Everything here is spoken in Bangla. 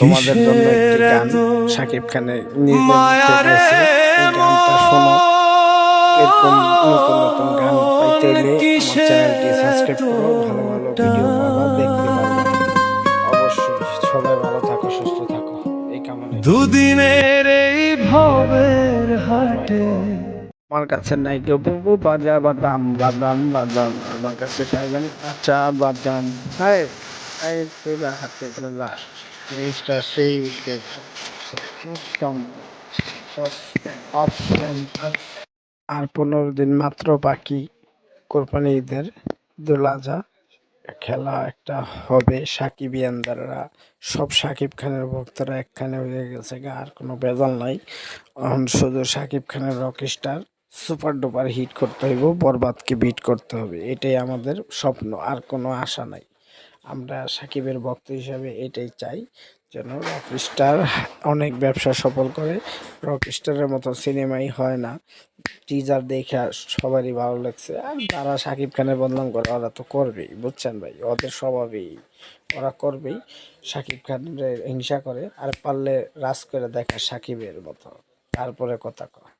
তোমাদের জন্য একটি গান শাকিব খানের নিজের মুখে গাইছে। এই গানটা শোনো। এরকম নতুন নতুন গান পাইতে হইলে আমার চ্যানেলটি সাবস্ক্রাইব করো। ভালো ভালো ভিডিও পাবা, দেখতে পারবা। অবশ্যই সবাই ভালো থাকো, সুস্থ থাকো, এই কামনাই করি। দুদিনের এই ভবের হাটে আমার কাছে নাই কেউ বুবু বাজা বাদাম বাদাম বাদাম, আমার কাছে চাইবেন আচ্ছা বাদাম। হাই হাই তুলা হাতে তুলা জিনিসটা সেই আর 15 দিন মাত্র বাকি কোরবানি ঈদের। ঈদুল আজহা খেলা একটা হবে। সাকিবিয়ানরা সব সাকিব খানের ভক্তরা একখানে হয়ে গেছে, আর কোনো ভেজাল নাই। এখন শুধু সাকিব খানের রকস্টার সুপার ডুপার হিট করতে হইব, বরবাদকে বিট করতে হবে। এটাই আমাদের স্বপ্ন, আর কোনো আশা নাই। আমরা সাকিবের ভক্ত হিসাবে এটাই চাই, যেন রকস্টার অনেক ব্যবসা সফল করে। রকস্টারের মতো সিনেমাই হয় না। টিজার দেখে সবারই ভালো লাগছে। আর যারা সাকিব খানের বদনাম করে ওরা তো করবেই, বুঝছেন ভাই, ওদের স্বভাবেই ওরা করবেই। সাকিব খানের হিংসা করে, আর পারলে রাজ করে দেখা সাকিবের মতো। তারপরে কথা কয়।